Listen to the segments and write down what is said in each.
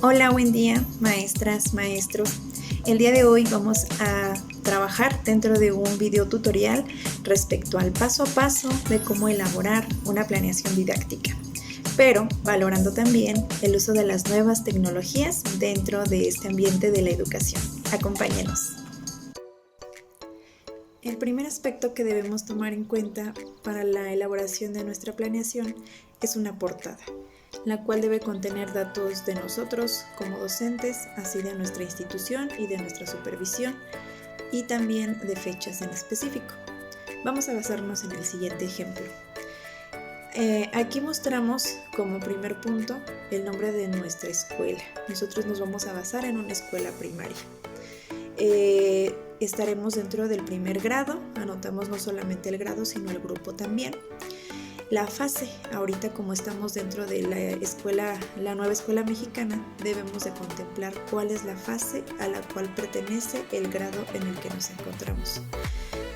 Hola, buen día, maestras, maestros. El día de hoy vamos a trabajar dentro de un video tutorial respecto al paso a paso de cómo elaborar una planeación didáctica, pero valorando también el uso de las nuevas tecnologías dentro de este ambiente de la educación. Acompáñenos. El primer aspecto que debemos tomar en cuenta para la elaboración de nuestra planeación es una portada, la cual debe contener datos de nosotros como docentes, así de nuestra institución y de nuestra supervisión, y también de fechas en específico. Vamos a basarnos en el siguiente ejemplo. Aquí mostramos como primer punto el nombre de nuestra escuela. Nosotros nos vamos a basar en una escuela primaria. Estaremos dentro del primer grado, anotamos no solamente el grado sino el grupo también. La fase, ahorita como estamos dentro de la nueva escuela mexicana, debemos de contemplar cuál es la fase a la cual pertenece el grado en el que nos encontramos.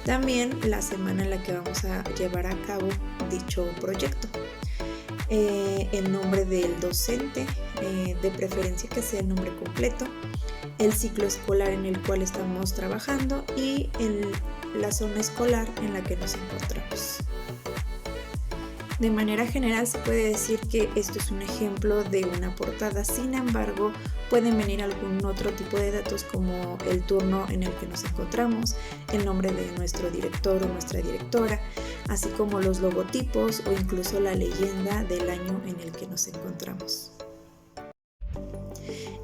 También la semana en la que vamos a llevar a cabo dicho proyecto. El nombre del docente, de preferencia que sea el nombre completo, el ciclo escolar en el cual estamos trabajando y la zona escolar en la que nos encontramos. De manera general se puede decir que esto es un ejemplo de una portada, sin embargo pueden venir algún otro tipo de datos como el turno en el que nos encontramos, el nombre de nuestro director o nuestra directora, así como los logotipos o incluso la leyenda del año en el que nos encontramos.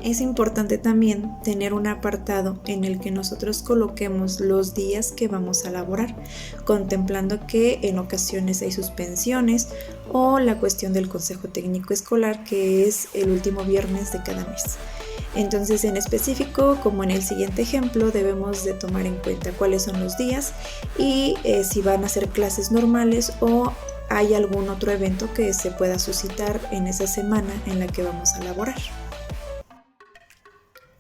Es importante también tener un apartado en el que nosotros coloquemos los días que vamos a laborar, contemplando que en ocasiones hay suspensiones o la cuestión del consejo técnico escolar, que es el último viernes de cada mes. Entonces, en específico, como en el siguiente ejemplo, debemos de tomar en cuenta cuáles son los días y si van a ser clases normales o hay algún otro evento que se pueda suscitar en esa semana en la que vamos a laborar.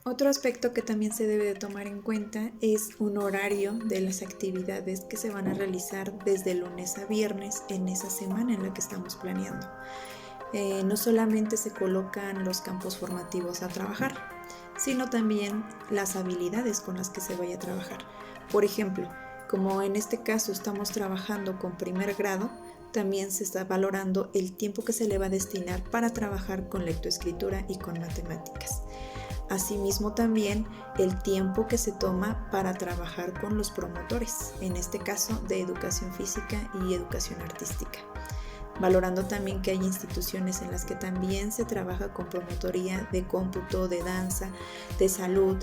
Otro aspecto que también se debe de tomar en cuenta es un horario de las actividades que se van a realizar desde lunes a viernes en esa semana en la que estamos planeando. No solamente se colocan los campos formativos a trabajar, sino también las habilidades con las que se vaya a trabajar. Por ejemplo, como en este caso estamos trabajando con primer grado, también se está valorando el tiempo que se le va a destinar para trabajar con lectoescritura y con matemáticas. Asimismo también el tiempo que se toma para trabajar con los promotores, en este caso de educación física y educación artística. Valorando también que hay instituciones en las que también se trabaja con promotoría de cómputo, de danza, de salud.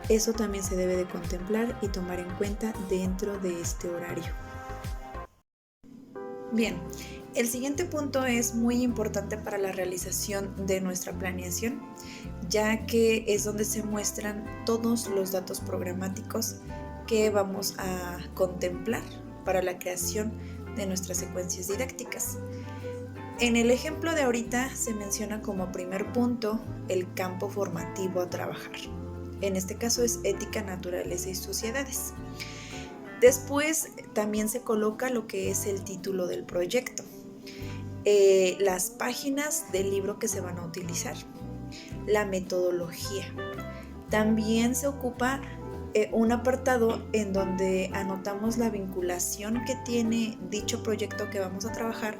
Eso también se debe de contemplar y tomar en cuenta dentro de este horario. Bien, el siguiente punto es muy importante para la realización de nuestra planeación, ya que es donde se muestran todos los datos programáticos que vamos a contemplar para la creación de nuestras secuencias didácticas. En el ejemplo de ahorita se menciona como primer punto el campo formativo a trabajar. En este caso es ética, naturaleza y sociedades. Después también se coloca lo que es el título del proyecto, las páginas del libro que se van a utilizar, la metodología. También se ocupa un apartado en donde anotamos la vinculación que tiene dicho proyecto que vamos a trabajar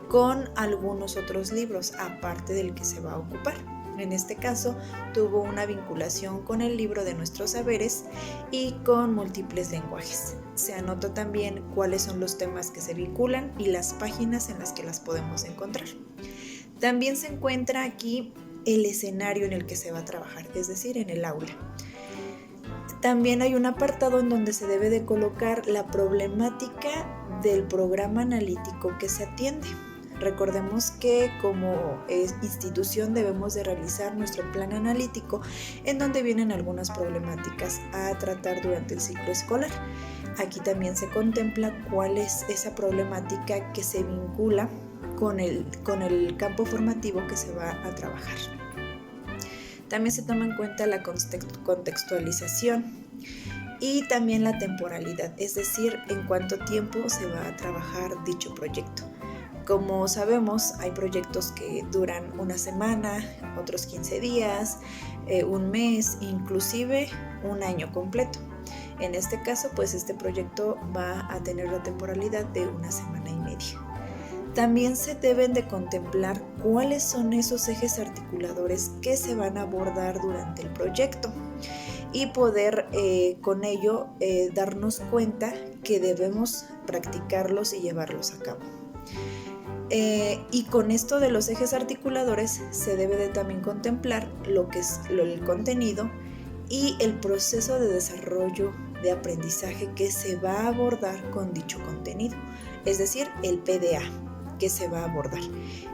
con algunos otros libros, aparte del que se va a ocupar. En este caso, tuvo una vinculación con el libro de nuestros saberes y con múltiples lenguajes. Se anota también cuáles son los temas que se vinculan y las páginas en las que las podemos encontrar. También se encuentra aquí el escenario en el que se va a trabajar, es decir, en el aula. También hay un apartado en donde se debe de colocar la problemática del programa analítico que se atiende. Recordemos que como institución debemos de realizar nuestro plan analítico en donde vienen algunas problemáticas a tratar durante el ciclo escolar. Aquí también se contempla cuál es esa problemática que se vincula con el campo formativo que se va a trabajar. También se toma en cuenta la contextualización y también la temporalidad, es decir, en cuánto tiempo se va a trabajar dicho proyecto. Como sabemos, hay proyectos que duran una semana, otros 15 días, un mes, inclusive un año completo. En este caso, pues este proyecto va a tener la temporalidad de una semana y media. También se deben de contemplar cuáles son esos ejes articuladores que se van a abordar durante el proyecto y poder con ello darnos cuenta que debemos practicarlos y llevarlos a cabo. Y con esto de los ejes articuladores se debe de también contemplar lo que es el contenido y el proceso de desarrollo de aprendizaje que se va a abordar con dicho contenido, es decir, el PDA que se va a abordar.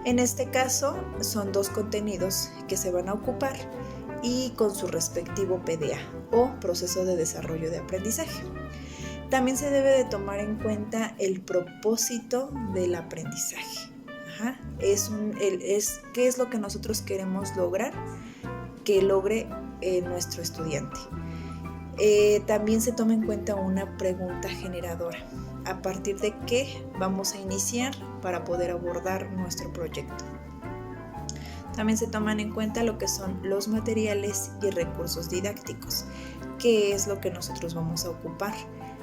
En este caso son 2 contenidos que se van a ocupar y con su respectivo PDA o proceso de desarrollo de aprendizaje. También se debe de tomar en cuenta el propósito del aprendizaje. ¿Qué es lo que nosotros queremos lograr? Que logre nuestro estudiante. También se toma en cuenta una pregunta generadora. ¿A partir de qué vamos a iniciar para poder abordar nuestro proyecto? También se toman en cuenta lo que son los materiales y recursos didácticos, qué es lo que nosotros vamos a ocupar.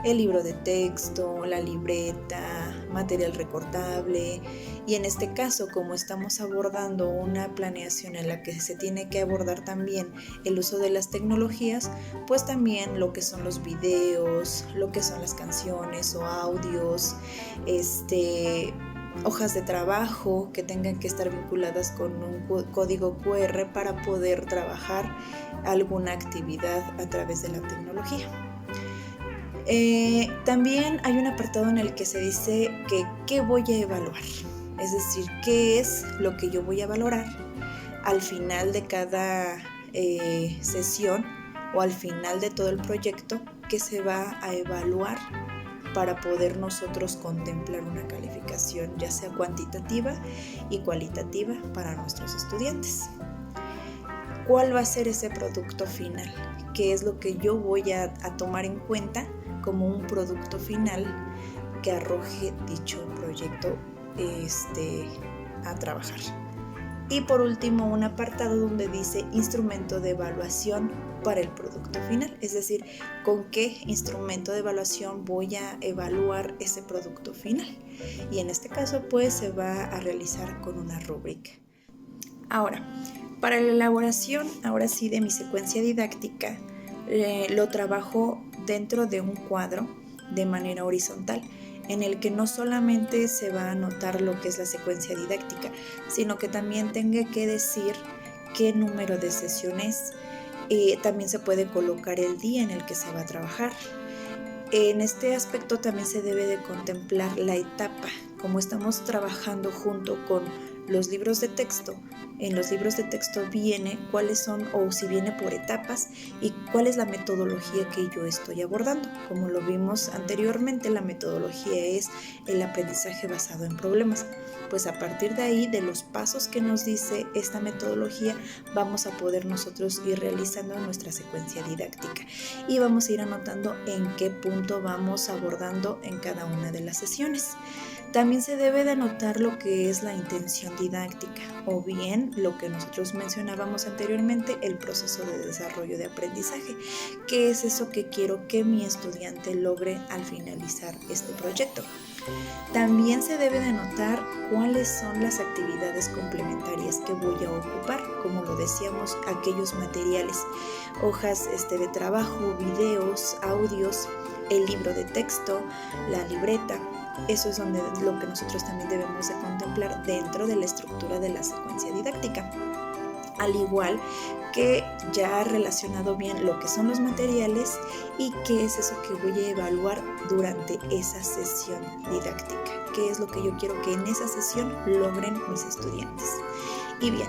El libro de texto, la libreta, material recortable, y en este caso, como estamos abordando una planeación en la que se tiene que abordar también el uso de las tecnologías, pues también lo que son los videos, lo que son las canciones o audios, hojas de trabajo que tengan que estar vinculadas con un código QR para poder trabajar alguna actividad a través de la tecnología. También hay un apartado en el que se dice que qué voy a evaluar, es decir, qué es lo que yo voy a valorar al final de cada sesión o al final de todo el proyecto que se va a evaluar para poder nosotros contemplar una calificación ya sea cuantitativa y cualitativa para nuestros estudiantes. ¿Cuál va a ser ese producto final? ¿Qué es lo que yo voy a tomar en cuenta como un producto final que arroje dicho proyecto a trabajar? Y por último, un apartado donde dice instrumento de evaluación para el producto final, es decir, con qué instrumento de evaluación voy a evaluar ese producto final. Y en este caso, pues se va a realizar con una rúbrica. Ahora, para la elaboración, ahora sí, de mi secuencia didáctica, lo trabajo dentro de un cuadro de manera horizontal, en el que no solamente se va a anotar lo que es la secuencia didáctica, sino que también tenga que decir qué número de sesiones. También se puede colocar el día en el que se va a trabajar. En este aspecto también se debe de contemplar la etapa, como estamos trabajando junto con los libros de texto. En los libros de texto viene cuáles son, o si viene por etapas, y cuál es la metodología que yo estoy abordando. Como lo vimos anteriormente, la metodología es el aprendizaje basado en problemas. Pues a partir de ahí, de los pasos que nos dice esta metodología, vamos a poder nosotros ir realizando nuestra secuencia didáctica y vamos a ir anotando en qué punto vamos abordando en cada una de las sesiones. También se debe de anotar lo que es la intención didáctica, o bien lo que nosotros mencionábamos anteriormente, el proceso de desarrollo de aprendizaje, que es eso que quiero que mi estudiante logre al finalizar este proyecto. También se debe de anotar cuáles son las actividades complementarias que voy a ocupar, como lo decíamos, aquellos materiales, hojas de trabajo, videos, audios, el libro de texto, la libreta. Eso es lo que nosotros también debemos de contemplar dentro de la estructura de la secuencia didáctica. Al igual que ya relacionado bien lo que son los materiales y qué es eso que voy a evaluar durante esa sesión didáctica, qué es lo que yo quiero que en esa sesión logren mis estudiantes. Y bien,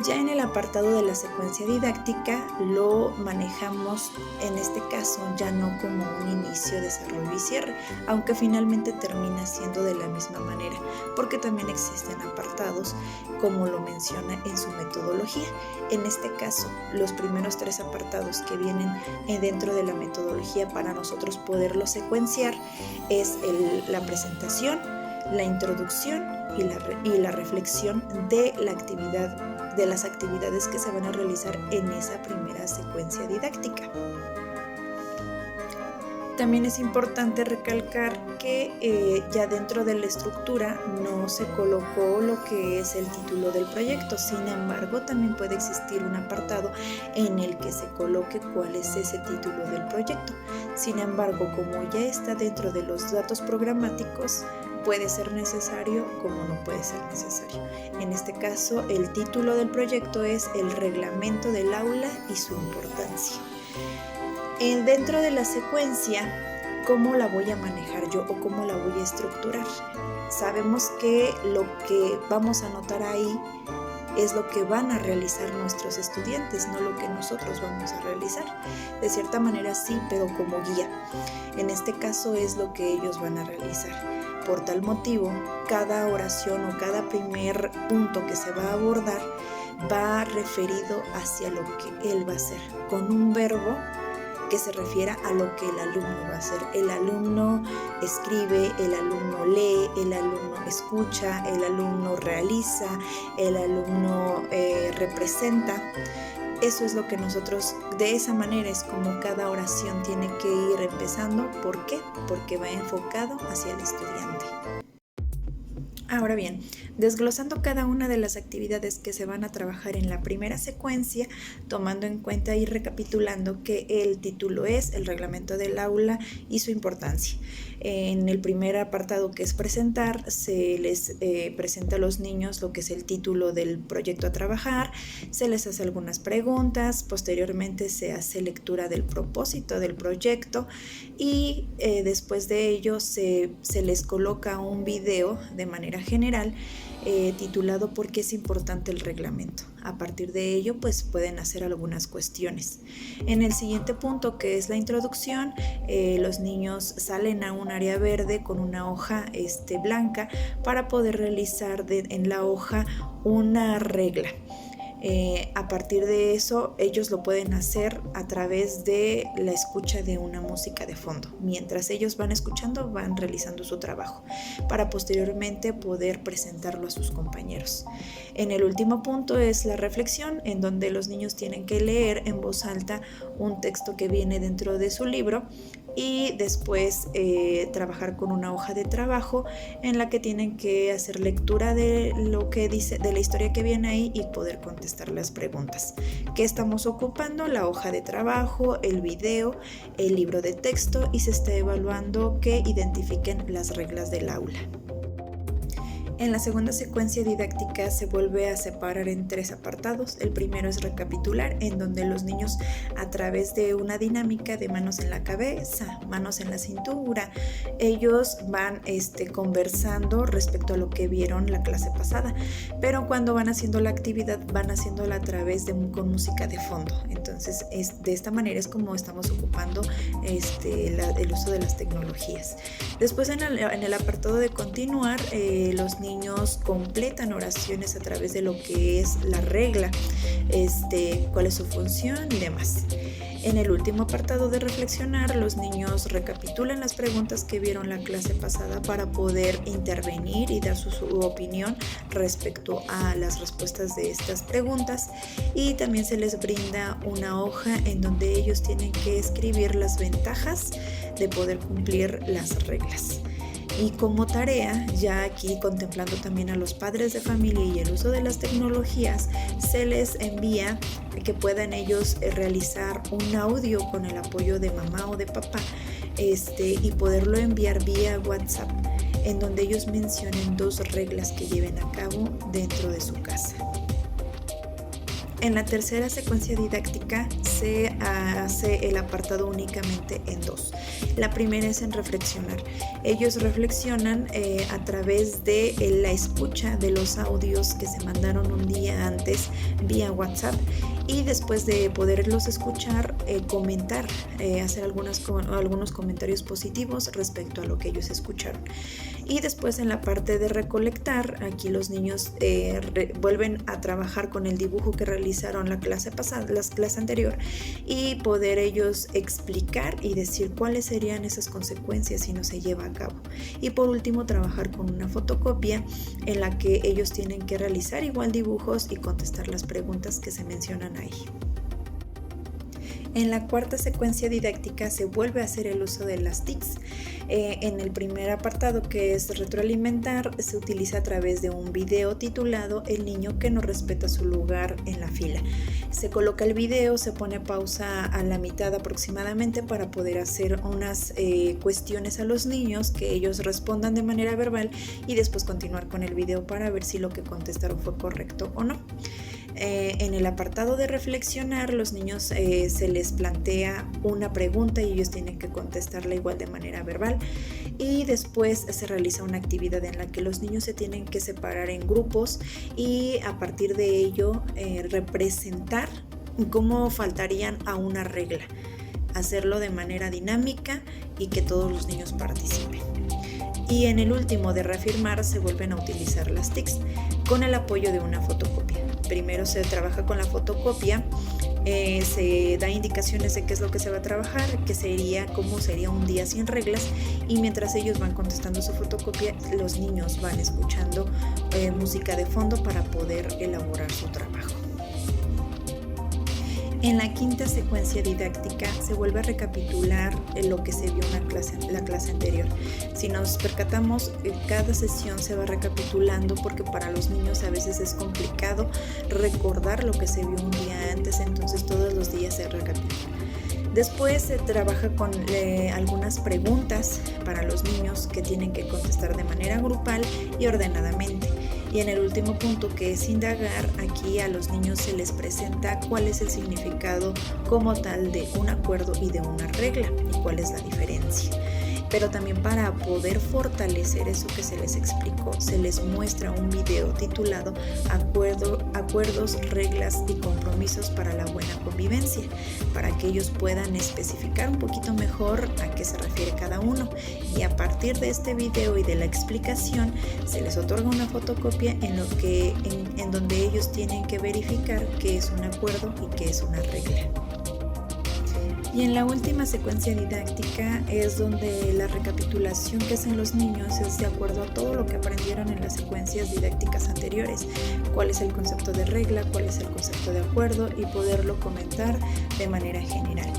ya en el apartado de la secuencia didáctica lo manejamos en este caso ya no como un inicio, desarrollo y cierre, aunque finalmente termina siendo de la misma manera, porque también existen apartados como lo menciona en su metodología. En este caso, los primeros 3 apartados que vienen dentro de la metodología para nosotros poderlo secuenciar es la presentación, la introducción y la reflexión de las actividades que se van a realizar en esa primera secuencia didáctica. También es importante recalcar que ya dentro de la estructura no se colocó lo que es el título del proyecto. Sin embargo, también puede existir un apartado en el que se coloque cuál es ese título del proyecto. Sin embargo, como ya está dentro de los datos programáticos, puede ser necesario como no puede ser necesario. En este caso, el título del proyecto es el reglamento del aula y su importancia. Dentro de la secuencia, ¿cómo la voy a manejar yo o cómo la voy a estructurar? Sabemos que lo que vamos a anotar ahí es lo que van a realizar nuestros estudiantes, no lo que nosotros vamos a realizar. De cierta manera sí, pero como guía. En este caso es lo que ellos van a realizar. Por tal motivo, cada oración o cada primer punto que se va a abordar va referido hacia lo que él va a hacer, con un verbo que se refiera a lo que el alumno va a hacer. El alumno escribe, el alumno lee, el alumno escucha, el alumno realiza, el alumno representa. Eso es lo que nosotros, de esa manera es como cada oración tiene que ir empezando. ¿Por qué? Porque va enfocado hacia el estudiante. Ahora bien, desglosando cada una de las actividades que se van a trabajar en la primera secuencia, tomando en cuenta y recapitulando que el título es el reglamento del aula y su importancia. En el primer apartado, que es presentar, se les presenta a los niños lo que es el título del proyecto a trabajar, se les hace algunas preguntas, posteriormente se hace lectura del propósito del proyecto y después de ello se les coloca un video de manera general titulado ¿Por qué es importante el reglamento? A partir de ello, pues pueden hacer algunas cuestiones. En el siguiente punto, que es la introducción, los niños salen a un área verde con una hoja blanca para poder realizar en la hoja una regla. A partir de eso, ellos lo pueden hacer a través de la escucha de una música de fondo. Mientras ellos van escuchando, van realizando su trabajo para posteriormente poder presentarlo a sus compañeros. En el último punto es la reflexión, en donde los niños tienen que leer en voz alta un texto que viene dentro de su libro y después trabajar con una hoja de trabajo en la que tienen que hacer lectura de lo que dice, de la historia que viene ahí y poder contestar las preguntas. ¿Qué estamos ocupando? La hoja de trabajo, el video, el libro de texto, y se está evaluando que identifiquen las reglas del aula. En la segunda secuencia didáctica se vuelve a separar en 3 apartados. El primero es recapitular, en donde los niños, a través de una dinámica de manos en la cabeza, manos en la cintura, ellos van conversando respecto a lo que vieron la clase pasada, pero cuando van haciendo la actividad van haciéndola a través con música de fondo. Entonces de esta manera es como estamos ocupando el uso de las tecnologías. Después en el apartado de continuar, los niños completan oraciones a través de lo que es la regla, cuál es su función y demás. En el último apartado de reflexionar, los niños recapitulan las preguntas que vieron la clase pasada para poder intervenir y dar su opinión respecto a las respuestas de estas preguntas, y también se les brinda una hoja en donde ellos tienen que escribir las ventajas de poder cumplir las reglas. Y como tarea, ya aquí contemplando también a los padres de familia y el uso de las tecnologías, se les envía que puedan ellos realizar un audio con el apoyo de mamá o de papá y poderlo enviar vía WhatsApp, en donde ellos mencionen 2 reglas que lleven a cabo dentro de su casa. En la tercera secuencia didáctica se hace el apartado únicamente en 2. La primera es en reflexionar. Ellos reflexionan a través de la escucha de los audios que se mandaron un día antes vía WhatsApp y después de poderlos escuchar, comentar, hacer algunos comentarios positivos respecto a lo que ellos escucharon. Y después en la parte de recolectar, aquí los niños vuelven a trabajar con el dibujo que realizaron la clase anterior y poder ellos explicar y decir cuáles serían esas consecuencias si no se lleva a cabo. Y por último, trabajar con una fotocopia en la que ellos tienen que realizar igual dibujos y contestar las preguntas que se mencionan ahí. En la cuarta secuencia didáctica se vuelve a hacer el uso de las TICs. En el primer apartado, que es retroalimentar, se utiliza a través de un video titulado El niño que no respeta su lugar en la fila. Se coloca el video, se pone pausa a la mitad aproximadamente para poder hacer unas cuestiones a los niños, que ellos respondan de manera verbal y después continuar con el video para ver si lo que contestaron fue correcto o no. En el apartado de reflexionar, los niños se les plantea una pregunta y ellos tienen que contestarla igual de manera verbal, y después se realiza una actividad en la que los niños se tienen que separar en grupos y a partir de ello representar cómo faltarían a una regla, hacerlo de manera dinámica y que todos los niños participen. Y en el último de reafirmar se vuelven a utilizar las TICs con el apoyo de una fotocopia. Primero se trabaja con la fotocopia, se da indicaciones de qué es lo que se va a trabajar, cómo sería un día sin reglas, y mientras ellos van contestando su fotocopia, los niños van escuchando música de fondo para poder elaborar su trabajo. En la quinta secuencia didáctica se vuelve a recapitular lo que se vio en la clase anterior. Si nos percatamos, cada sesión se va recapitulando porque para los niños a veces es complicado recordar lo que se vio un día antes, entonces todos los días se recapitula. Después se trabaja con algunas preguntas para los niños que tienen que contestar de manera grupal y ordenadamente. Y en el último punto, que es indagar, aquí a los niños se les presenta cuál es el significado como tal de un acuerdo y de una regla y cuál es la diferencia. Pero también para poder fortalecer eso que se les explicó, se les muestra un video titulado Acuerdos, reglas y compromisos para la buena convivencia, para que ellos puedan especificar un poquito mejor a qué se refiere cada uno. Y a partir de este video y de la explicación, se les otorga una fotocopia en donde ellos tienen que verificar qué es un acuerdo y qué es una regla. Y en la última secuencia didáctica es donde la recapitulación que hacen los niños es de acuerdo a todo lo que aprendieron en las secuencias didácticas anteriores, cuál es el concepto de regla, cuál es el concepto de acuerdo y poderlo comentar de manera general.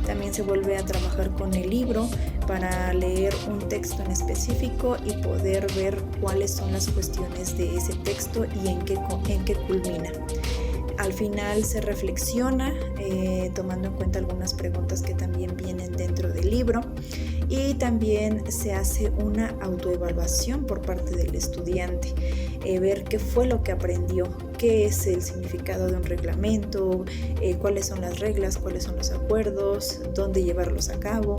También se vuelve a trabajar con el libro para leer un texto en específico y poder ver cuáles son las cuestiones de ese texto y en qué culmina. Al final se reflexiona tomando en cuenta algunas preguntas que también vienen dentro del libro, y también se hace una autoevaluación por parte del estudiante, ver qué fue lo que aprendió, qué es el significado de un reglamento, cuáles son las reglas, cuáles son los acuerdos, dónde llevarlos a cabo.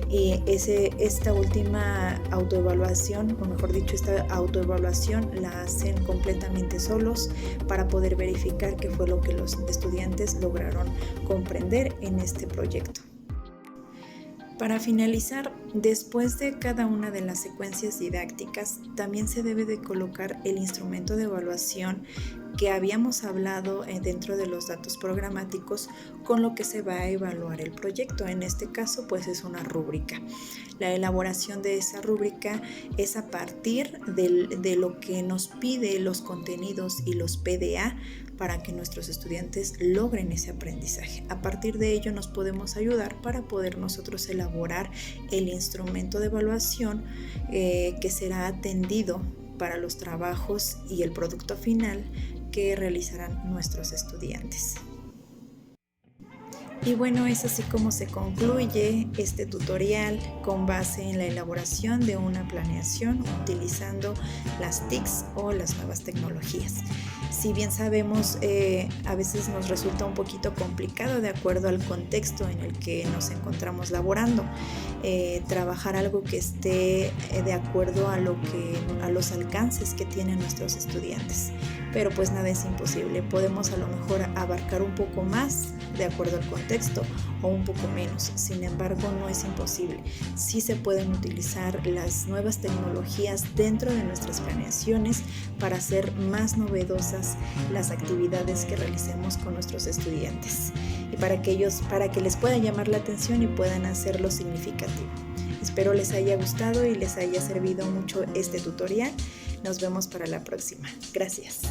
Esta última autoevaluación, o mejor dicho, esta autoevaluación la hacen completamente solos para poder verificar qué fue lo que los estudiantes lograron comprender en este proyecto. Para finalizar, después de cada una de las secuencias didácticas, también se debe de colocar el instrumento de evaluación que habíamos hablado dentro de los datos programáticos con lo que se va a evaluar el proyecto. En este caso, pues es una rúbrica. La elaboración de esa rúbrica es a partir de lo que nos pide los contenidos y los PDA para que nuestros estudiantes logren ese aprendizaje. A partir de ello nos podemos ayudar para poder nosotros elaborar el instrumento de evaluación que será atendido para los trabajos y el producto final que realizarán nuestros estudiantes. Y bueno, es así como se concluye este tutorial con base en la elaboración de una planeación utilizando las TICs o las nuevas tecnologías. Si bien sabemos, a veces nos resulta un poquito complicado de acuerdo al contexto en el que nos encontramos laborando, trabajar algo que esté de acuerdo a los alcances que tienen nuestros estudiantes. Pero pues nada es imposible, podemos a lo mejor abarcar un poco más de acuerdo al contexto o un poco menos, sin embargo no es imposible. Sí se pueden utilizar las nuevas tecnologías dentro de nuestras planeaciones para hacer más novedosas las actividades que realicemos con nuestros estudiantes y para que les pueda llamar la atención y puedan hacerlo significativo. Espero les haya gustado y les haya servido mucho este tutorial. Nos vemos para la próxima. Gracias.